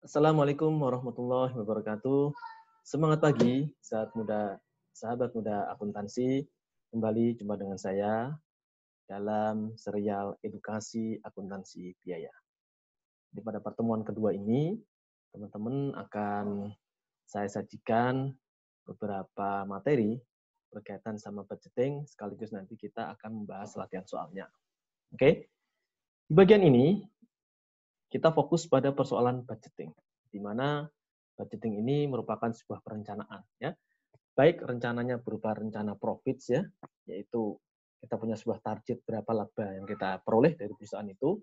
Assalamualaikum warahmatullahi wabarakatuh. Semangat pagi, sahabat muda akuntansi. Kembali jumpa dengan saya dalam serial edukasi akuntansi biaya. Pada pertemuan kedua ini, teman-teman akan saya sajikan beberapa materi berkaitan sama budgeting, sekaligus nanti kita akan membahas latihan soalnya. Oke, di bagian ini kita fokus pada persoalan budgeting, di mana budgeting ini merupakan sebuah perencanaan, ya. Baik rencananya berupa rencana profits, ya, yaitu kita punya sebuah target berapa laba yang kita peroleh dari perusahaan itu.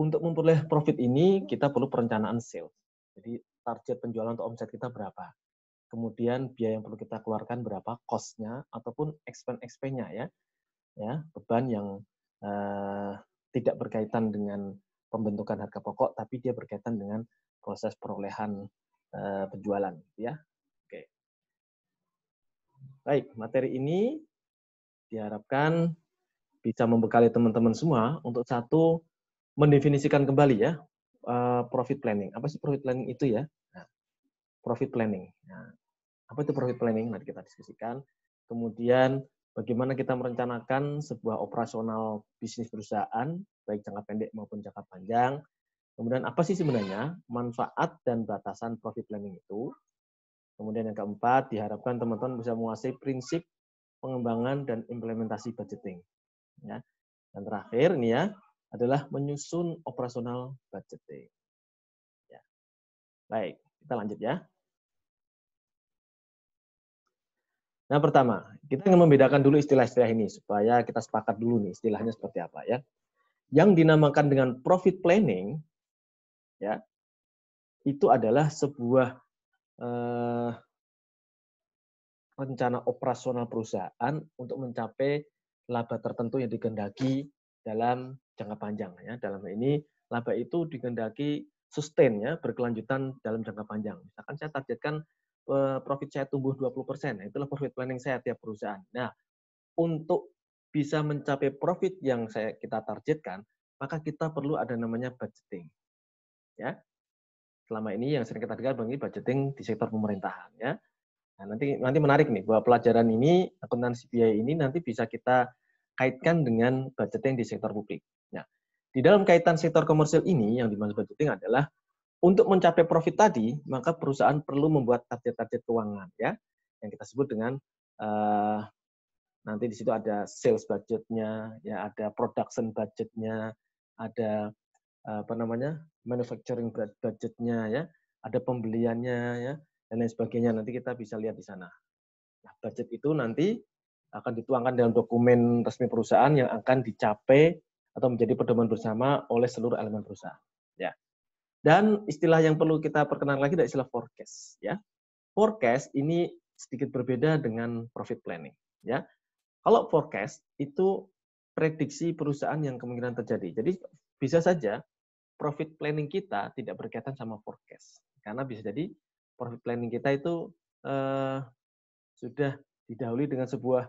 Untuk memperoleh profit ini kita perlu perencanaan sales. Jadi target penjualan atau omset kita berapa. Kemudian biaya yang perlu kita keluarkan berapa, cost-nya ataupun expense-nya, ya. Ya, beban yang tidak berkaitan dengan pembentukan harga pokok, tapi dia berkaitan dengan proses perolehan penjualan, ya. Oke. Baik, materi ini diharapkan bisa membekali teman-teman semua untuk satu mendefinisikan kembali, ya, profit planning. Apa sih profit planning itu, ya? Nah, profit planning. Nah, apa itu profit planning? Nanti kita diskusikan. Kemudian bagaimana kita merencanakan sebuah operasional bisnis perusahaan, baik jangka pendek maupun jangka panjang. Kemudian apa sih sebenarnya manfaat dan batasan profit planning itu? Kemudian yang keempat, diharapkan teman-teman bisa menguasai prinsip pengembangan dan implementasi budgeting. Ya. Dan terakhir ini, ya, adalah menyusun operasional budgeting. Ya. Baik, kita lanjut, ya. Nah, pertama, kita ingin membedakan dulu istilah-istilah ini supaya kita sepakat dulu nih istilahnya seperti apa, ya. Yang dinamakan dengan profit planning, ya, itu adalah sebuah rencana operasional perusahaan untuk mencapai laba tertentu yang dikehendaki dalam jangka panjang, ya. Dalam hal ini laba itu dikehendaki sustain, ya, berkelanjutan dalam jangka panjang. Misalkan saya targetkan profit saya tumbuh 20%, nah itulah profit planning saya tiap perusahaan. Nah, untuk bisa mencapai profit yang kita targetkan, maka kita perlu ada namanya budgeting, ya. Selama ini yang sering kita dengar begini budgeting di sektor pemerintahan, ya. Nah, nanti menarik nih bahwa pelajaran ini akuntansi biaya ini nanti bisa kita kaitkan dengan budgeting di sektor publik. Nah, di dalam kaitan sektor komersial ini yang dimaksud budgeting adalah untuk mencapai profit tadi, maka perusahaan perlu membuat target-target keuangan, ya, yang kita sebut dengan nanti di situ ada sales budgetnya, ya, ada production budgetnya, ada apa namanya manufacturing budgetnya, ya, ada pembeliannya, ya, dan lain sebagainya. Nanti kita bisa lihat di sana. Nah, budget itu nanti akan dituangkan dalam dokumen resmi perusahaan yang akan dicapai atau menjadi pedoman bersama oleh seluruh elemen perusahaan. Ya. Dan istilah yang perlu kita perkenalkan lagi adalah istilah forecast. Ya. Forecast ini sedikit berbeda dengan profit planning. Ya. Kalau forecast itu prediksi perusahaan yang kemungkinan terjadi. Jadi bisa saja profit planning kita tidak berkaitan sama forecast. Karena bisa jadi profit planning kita itu sudah didahului dengan sebuah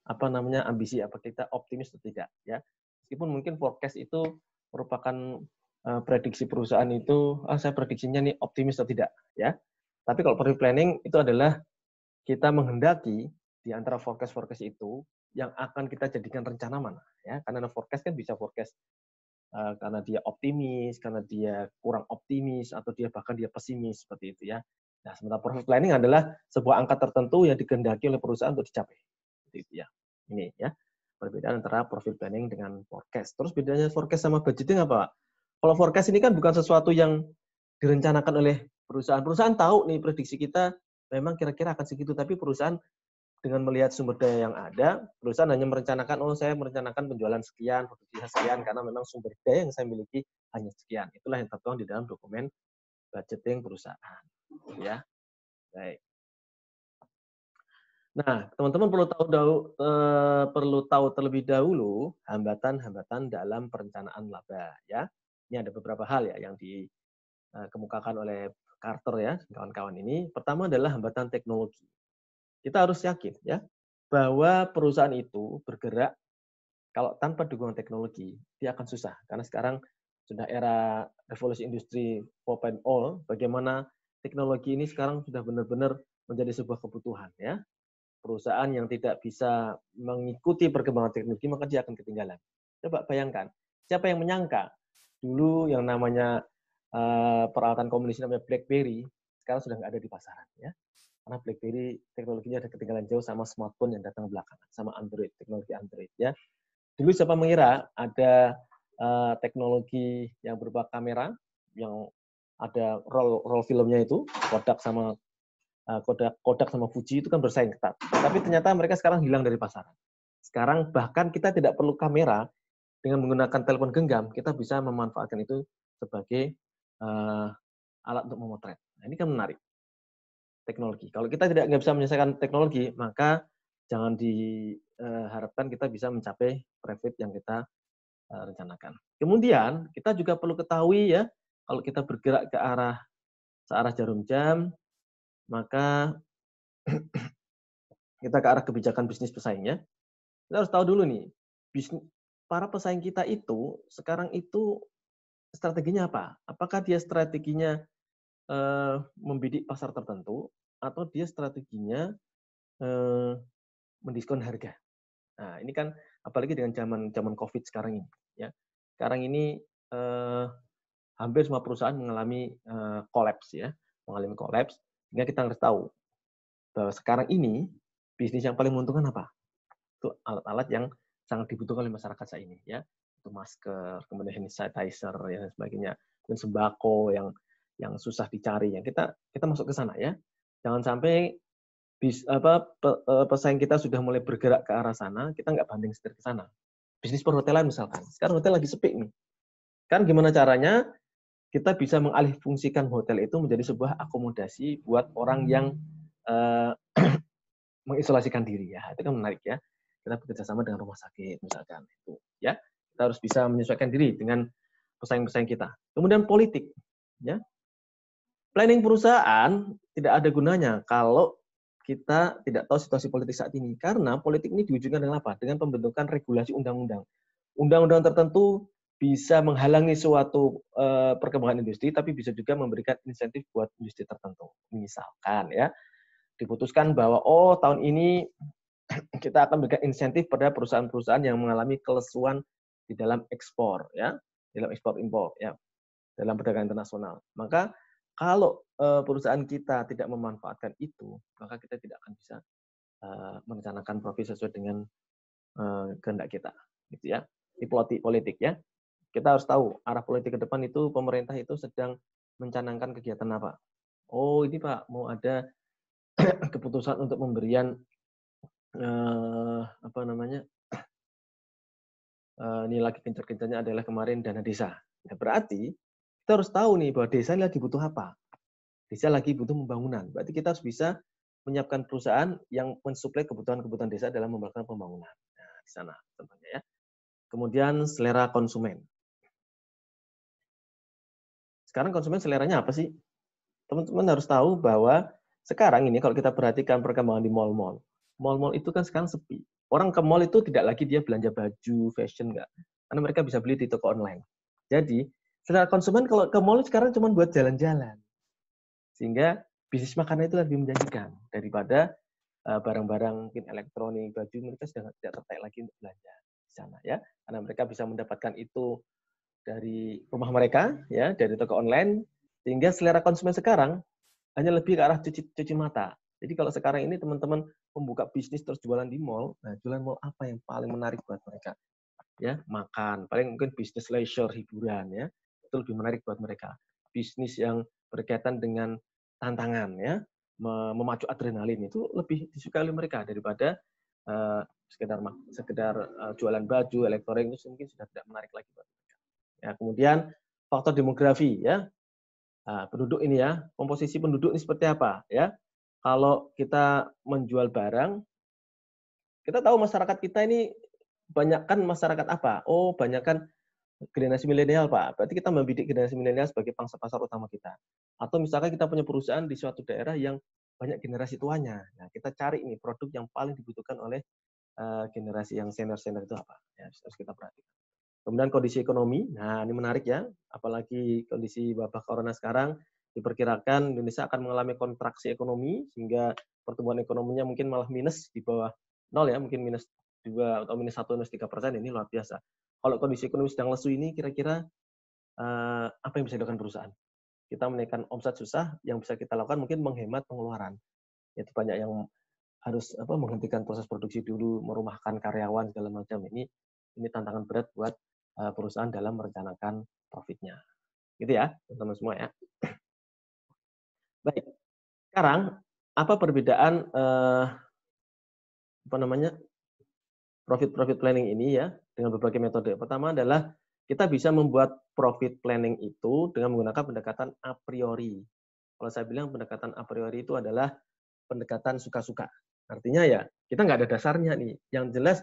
apa namanya ambisi, apa kita optimis atau tidak, ya. Meskipun mungkin forecast itu merupakan prediksi perusahaan itu, saya prediksinya nih optimis atau tidak, ya. Tapi kalau profit planning itu adalah kita menghendaki di antara forecast itu yang akan kita jadikan rencana mana, ya. Karena forecast kan bisa forecast karena dia optimis, karena dia kurang optimis, atau dia bahkan dia pesimis, seperti itu, ya. Nah, sementara profit planning adalah sebuah angka tertentu yang dikehendaki oleh perusahaan untuk dicapai. Seperti itu, ya. Ini, ya, perbedaan antara profit planning dengan forecast. Terus bedanya forecast sama budgeting apa, Pak? Kalau forecast ini kan bukan sesuatu yang direncanakan oleh perusahaan. Perusahaan tahu nih prediksi kita memang kira-kira akan segitu, tapi perusahaan dengan melihat sumber daya yang ada, perusahaan hanya merencanakan, oh saya merencanakan penjualan sekian, produksi sekian, karena memang sumber daya yang saya miliki hanya sekian. Itulah yang tertuang di dalam dokumen budgeting perusahaan. Ya, baik. Nah, teman-teman perlu tahu terlebih dahulu hambatan-hambatan dalam perencanaan laba. Ya, ini ada beberapa hal ya yang dikemukakan oleh Carter, ya, kawan-kawan ini. Pertama adalah hambatan teknologi. Kita harus yakin, ya, bahwa perusahaan itu bergerak kalau tanpa dukungan teknologi, dia akan susah. Karena sekarang sudah era revolusi industri 4.0, bagaimana teknologi ini sekarang sudah benar-benar menjadi sebuah kebutuhan ya. Perusahaan yang tidak bisa mengikuti perkembangan teknologi maka dia akan ketinggalan. Coba bayangkan, siapa yang menyangka dulu yang namanya peralatan komunikasi namanya BlackBerry sekarang sudah nggak ada di pasaran ya. Karena BlackBerry teknologinya ada ketinggalan jauh sama smartphone yang datang belakangan, sama Android, teknologi Android ya. Dulu siapa mengira ada teknologi yang berupa kamera yang ada roll filmnya itu Kodak sama Fuji itu kan bersaing ketat. Tapi ternyata mereka sekarang hilang dari pasaran. Sekarang bahkan kita tidak perlu kamera, dengan menggunakan telepon genggam kita bisa memanfaatkan itu sebagai alat untuk memotret. Nah, ini kan menarik teknologi. Kalau kita nggak bisa menyelesaikan teknologi, maka jangan diharapkan kita bisa mencapai profit yang kita rencanakan. Kemudian kita juga perlu ketahui ya, kalau kita bergerak ke searah jarum jam, maka kita ke arah kebijakan bisnis pesaingnya. Kita harus tahu dulu nih, para pesaing kita itu sekarang itu strateginya apa? Apakah dia strateginya membidik pasar tertentu atau dia strateginya mendiskon harga? Nah, ini kan apalagi dengan zaman COVID sekarang ini ya. Sekarang ini hampir semua perusahaan mengalami kolaps ya, mengalami kolaps. Sehingga kita harus tahu bahwa sekarang ini bisnis yang paling menguntungkan apa? Itu alat-alat yang sangat dibutuhkan oleh masyarakat saat ini ya. Itu masker, kemudian hand sanitizer dan sebagainya, dan sembako yang susah dicari. Yang kita masuk ke sana ya. Jangan sampai pesaing kita sudah mulai bergerak ke arah sana, kita nggak banding setir ke sana. Bisnis perhotelan misalkan. Sekarang hotel lagi sepi nih. Kan gimana caranya kita bisa mengalihfungsikan hotel itu menjadi sebuah akomodasi buat orang yang mengisolasikan diri ya. Itu kan menarik ya. Kita bekerja sama dengan rumah sakit misalkan itu ya. Kita harus bisa menyesuaikan diri dengan pesaing-pesaing kita. Kemudian politik ya. Planning perusahaan tidak ada gunanya kalau kita tidak tahu situasi politik saat ini. Karena politik ini diwujudkan dengan apa? Dengan pembentukan regulasi undang-undang. Undang-undang tertentu bisa menghalangi suatu perkembangan industri, tapi bisa juga memberikan insentif buat industri tertentu. Misalkan ya, diputuskan bahwa tahun ini kita akan memberikan insentif pada perusahaan-perusahaan yang mengalami kelesuan di dalam ekspor ya, dalam ekspor impor ya, dalam perdagangan internasional. Maka kalau perusahaan kita tidak memanfaatkan itu, maka kita tidak akan bisa merencanakan profit sesuai dengan kehendak kita, gitu ya. Di politik ya. Kita harus tahu arah politik ke depan itu pemerintah itu sedang mencanangkan kegiatan apa. Oh ini Pak mau ada keputusan untuk pemberian apa namanya ini lagi gencar-gencarnya adalah kemarin dana desa. Nah, berarti kita harus tahu nih bahwa desa lagi butuh apa. Desa lagi butuh pembangunan. Berarti kita harus bisa menyiapkan perusahaan yang mensuplai kebutuhan-kebutuhan desa dalam melakukan pembangunan. Nah, di sana contohnya ya. Kemudian selera konsumen. Sekarang konsumen seleranya apa sih? Teman-teman harus tahu bahwa sekarang ini kalau kita perhatikan perkembangan di mall-mall. Mall-mall itu kan sekarang sepi. Orang ke mall itu tidak lagi dia belanja baju, fashion, enggak. Karena mereka bisa beli di toko online. Jadi, selera konsumen kalau ke mall sekarang cuma buat jalan-jalan. Sehingga bisnis makanan itu lebih menjanjikan daripada barang-barang mungkin elektronik, baju, mereka sudah tidak tertarik lagi untuk belanja di sana ya. Karena mereka bisa mendapatkan itu dari rumah mereka ya, dari toko online, sehingga selera konsumen sekarang hanya lebih ke arah cuci mata. Jadi kalau sekarang ini teman-teman membuka bisnis terus jualan di mall, nah jualan mall apa yang paling menarik buat mereka? Ya, makan, paling mungkin bisnis leisure, hiburan ya. Itu lebih menarik buat mereka. Bisnis yang berkaitan dengan tantangan ya, memacu adrenalin itu lebih disukai oleh mereka daripada sekedar jualan baju, elektronik itu mungkin sudah tidak menarik lagi buat mereka. Ya, kemudian faktor demografi ya. Nah, penduduk ini ya, komposisi penduduk ini seperti apa ya? Kalau kita menjual barang, kita tahu masyarakat kita ini banyakkan masyarakat apa? Oh, banyakkan generasi milenial, Pak. Berarti kita membidik generasi milenial sebagai pangsa pasar utama kita. Atau misalkan kita punya perusahaan di suatu daerah yang banyak generasi tuanya. Nah, kita cari ini produk yang paling dibutuhkan oleh generasi yang senior-senior itu apa? Ya, harus kita perhatikan. Kemudian kondisi ekonomi, nah ini menarik ya, apalagi kondisi wabah corona sekarang, diperkirakan Indonesia akan mengalami kontraksi ekonomi, sehingga pertumbuhan ekonominya mungkin malah minus di bawah nol ya, mungkin minus 2 atau minus 1, minus 3%, ini luar biasa. Kalau kondisi ekonomi sedang lesu ini, kira-kira apa yang bisa dilakukan perusahaan? Kita menaikkan omset susah, yang bisa kita lakukan mungkin menghemat pengeluaran. Yaitu banyak yang harus menghentikan proses produksi dulu, merumahkan karyawan segala macam. Ini tantangan berat buat perusahaan dalam merencanakan profitnya. Gitu ya, teman-teman semua ya. Baik, sekarang apa perbedaan profit planning ini ya dengan berbagai metode. Pertama adalah kita bisa membuat profit planning itu dengan menggunakan pendekatan a priori. Kalau saya bilang pendekatan a priori itu adalah pendekatan suka-suka. Artinya ya, kita nggak ada dasarnya nih. Yang jelas,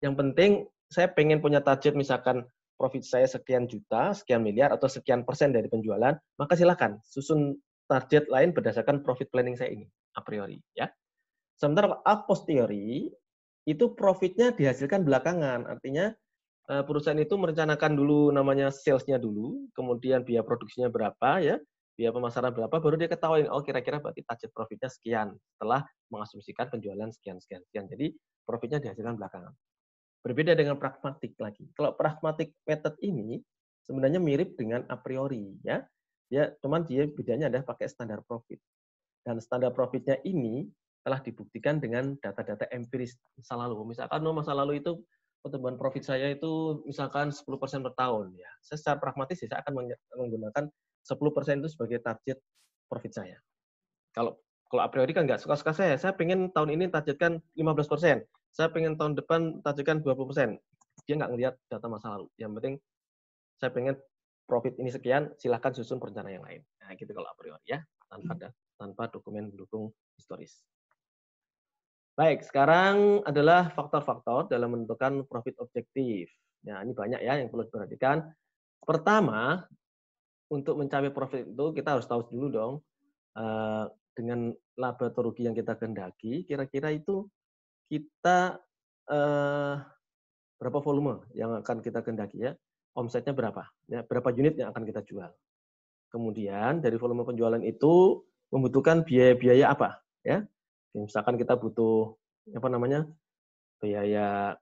yang penting saya pengen punya target misalkan profit saya sekian juta, sekian miliar, atau sekian persen dari penjualan, maka silakan susun target lain berdasarkan profit planning saya ini, a priori. Ya. Sementara a posteriori, itu profitnya dihasilkan belakangan. Artinya perusahaan itu merencanakan dulu namanya sales-nya dulu, kemudian biaya produksinya berapa ya, biaya pemasaran berapa, baru dia ketahuin, oh kira-kira berarti target profitnya sekian, setelah mengasumsikan penjualan sekian, sekian, sekian. Jadi profitnya dihasilkan belakangan. Berbeda dengan pragmatik lagi. Kalau pragmatik method ini sebenarnya mirip dengan a priori ya. Cuman dia bedanya adalah pakai standar profit. Dan standar profitnya ini telah dibuktikan dengan data-data empiris masa lalu. Misalkan masa lalu itu pertumbuhan profit saya itu misalkan 10% per tahun ya. Saya secara pragmatis saya akan menggunakan 10% itu sebagai target profit saya. Kalau a priori kan nggak suka-suka saya. Saya pengen tahun ini targetkan 15%. Saya pengen tahun depan targetkan 20%. Dia nggak ngelihat data masa lalu. Yang penting saya pengen profit ini sekian, silahkan susun perencanaan yang lain. Nah, gitu kalau a priori ya, tanpa dokumen pendukung historis. Baik, sekarang adalah faktor-faktor dalam menentukan profit objektif. Nah, ini banyak ya yang perlu diperhatikan. Pertama, untuk mencapai profit itu kita harus tahu dulu dong, dengan laba atau rugi yang kita kehendaki, kira-kira itu kita berapa volume yang akan kita kehendaki ya, omsetnya berapa, ya, berapa unit yang akan kita jual. Kemudian dari volume penjualan itu membutuhkan biaya-biaya apa, ya? Misalkan kita butuh biaya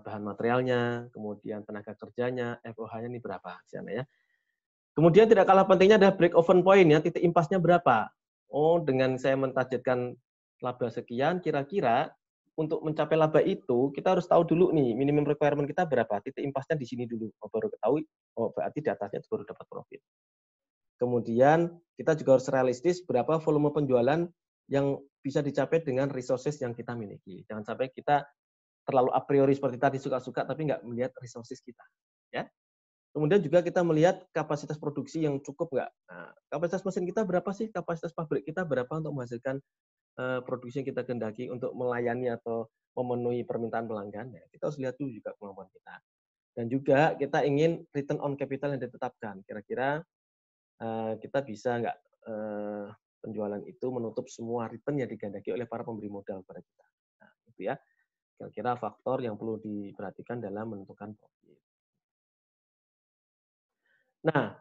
bahan materialnya, kemudian tenaga kerjanya, FOH-nya ini berapa di sana ya. Kemudian tidak kalah pentingnya ada break even point ya, titik impasnya berapa. Oh, dengan saya mentargetkan laba sekian, kira-kira untuk mencapai laba itu kita harus tahu dulu nih minimum requirement kita berapa, titik impasnya di sini dulu. Oh, baru ketahui, oh berarti di atasnya baru dapat profit. Kemudian kita juga harus realistis berapa volume penjualan yang bisa dicapai dengan resources yang kita miliki. Jangan sampai kita terlalu a priori seperti tadi suka-suka tapi nggak melihat resources kita. Ya. Kemudian juga kita melihat kapasitas produksi yang cukup nggak. Nah, kapasitas mesin kita berapa sih? Kapasitas pabrik kita berapa untuk menghasilkan produksi yang kita kehendaki untuk melayani atau memenuhi permintaan pelanggan? Ya, kita harus lihat dulu juga kemampuan kita. Dan juga kita ingin return on capital yang ditetapkan. Kira-kira kita bisa nggak penjualan itu menutup semua return yang digandaki oleh para pemberi modal pada kita. Nah, itu ya kira-kira faktor yang perlu diperhatikan dalam menentukan profit. Nah,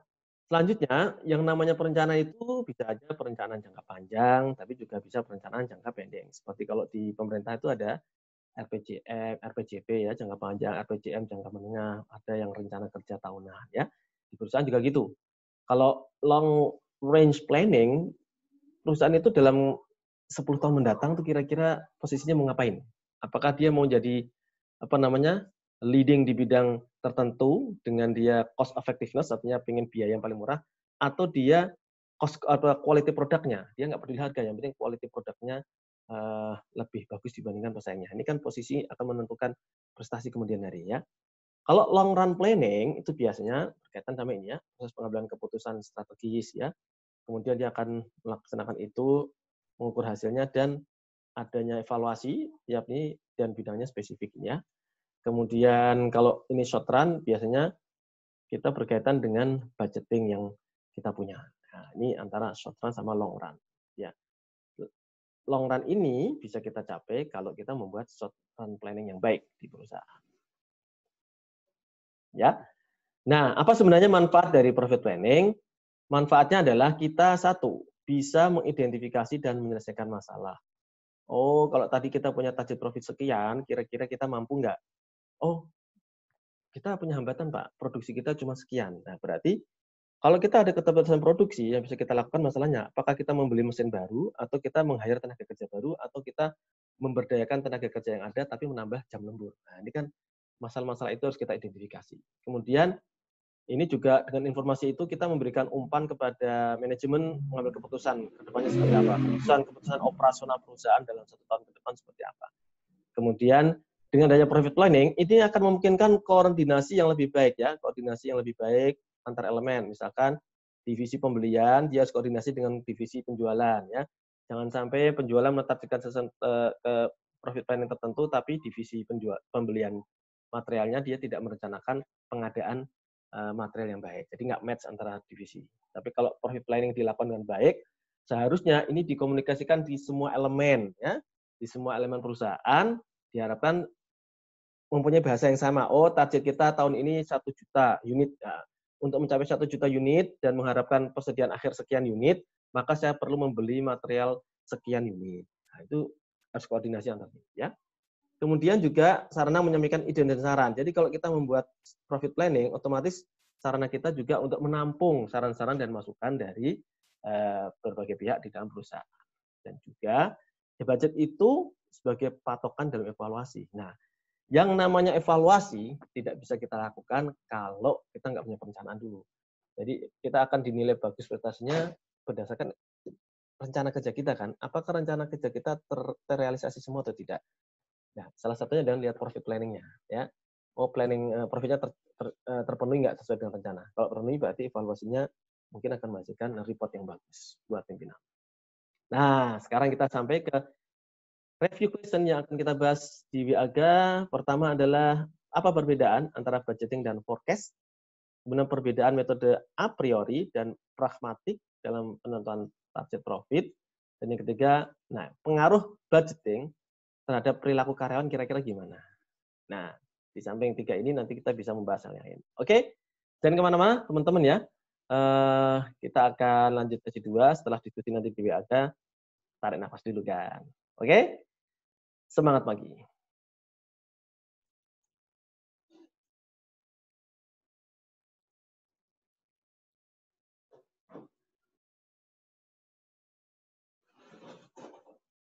selanjutnya yang namanya perencanaan itu bisa aja perencanaan jangka panjang, tapi juga bisa perencanaan jangka pendek. Seperti kalau di pemerintah itu ada RPJM, RPJP ya jangka panjang, RPJM jangka menengah, ada yang rencana kerja tahunan ya. Di perusahaan juga gitu. Kalau long range planning, perusahaan itu dalam 10 tahun mendatang tuh kira-kira posisinya mau ngapain? Apakah dia mau jadi leading di bidang tertentu dengan dia cost effectiveness, artinya pengen biaya yang paling murah, atau dia quality produknya, dia nggak peduli harga, yang penting quality produknya lebih bagus dibandingkan pesaingnya. Ini kan posisi akan menentukan prestasi kemudian hari ya. Kalau long run planning itu biasanya berkaitan sama ini ya, proses pengambilan keputusan strategis ya. Kemudian dia akan melaksanakan itu, mengukur hasilnya dan adanya evaluasi tiap ini dan bidangnya spesifik ya. Kemudian kalau ini short run biasanya kita berkaitan dengan budgeting yang kita punya. Nah, ini antara short run sama long run. Ya. Long run ini bisa kita capai kalau kita membuat short run planning yang baik di perusahaan. ya. Nah, apa sebenarnya manfaat dari profit planning? Manfaatnya adalah kita satu, bisa mengidentifikasi dan menyelesaikan masalah. Oh, kalau tadi kita punya target profit sekian, kira-kira kita mampu nggak? Oh, kita punya hambatan, Pak. Produksi kita cuma sekian. Nah, berarti kalau kita ada keterbatasan produksi, yang bisa kita lakukan masalahnya, apakah kita membeli mesin baru, atau kita meng-hire tenaga kerja baru, atau kita memberdayakan tenaga kerja yang ada, tapi menambah jam lembur. Nah, ini kan masalah-masalah itu harus kita identifikasi. Kemudian, ini juga dengan informasi itu kita memberikan umpan kepada manajemen mengambil keputusan ke depannya seperti apa. Keputusan operasional perusahaan dalam 1 tahun ke depan seperti apa. Kemudian dengan adanya profit planning, ini akan memungkinkan koordinasi yang lebih baik ya, koordinasi yang lebih baik antar elemen. Misalkan divisi pembelian, dia harus koordinasi dengan divisi penjualan ya. Jangan sampai penjualan menetapkan profit planning tertentu, tapi divisi pembelian materialnya dia tidak merencanakan pengadaan material yang baik. Jadi nggak match antara divisi. Tapi kalau profit planning dilakukan dengan baik, seharusnya ini dikomunikasikan di semua elemen ya, di semua elemen perusahaan. Diharapkan mempunyai bahasa yang sama. Oh, target kita tahun ini 1 juta unit. Nah, untuk mencapai 1 juta unit dan mengharapkan persediaan akhir sekian unit, maka saya perlu membeli material sekian unit. Nah, itu harus koordinasi antar tim, ya. Kemudian juga sarana menyampaikan ide dan saran. Jadi kalau kita membuat profit planning, otomatis sarana kita juga untuk menampung saran-saran dan masukan dari berbagai pihak di dalam perusahaan. Dan juga budget itu sebagai patokan dalam evaluasi. Nah, yang namanya evaluasi tidak bisa kita lakukan kalau kita nggak punya perencanaan dulu. Jadi kita akan dinilai bagus prestasinya berdasarkan rencana kerja kita kan. Apakah rencana kerja kita terrealisasi semua atau tidak? Nah, salah satunya dengan lihat profit planning-nya. Ya. Oh, planning profitnya terpenuhi nggak sesuai dengan rencana. Kalau terpenuhi berarti evaluasinya mungkin akan menghasilkan report yang bagus buat pimpinan. Nah, sekarang kita sampai ke review question yang akan kita bahas di WIAGA. Pertama adalah apa perbedaan antara budgeting dan forecast? Kemudian perbedaan metode a priori dan pragmatik dalam penentuan target profit. Dan yang ketiga, nah, pengaruh budgeting terhadap perilaku karyawan kira-kira gimana? Nah, di samping 3 ini nanti kita bisa membahas hal yang lain. Oke? Jangan kemana-mana, teman-teman ya. Kita akan lanjut sesi 2 setelah diskusi nanti di WIAGA. Tarik nafas dulu kan. Oke? Semangat pagi.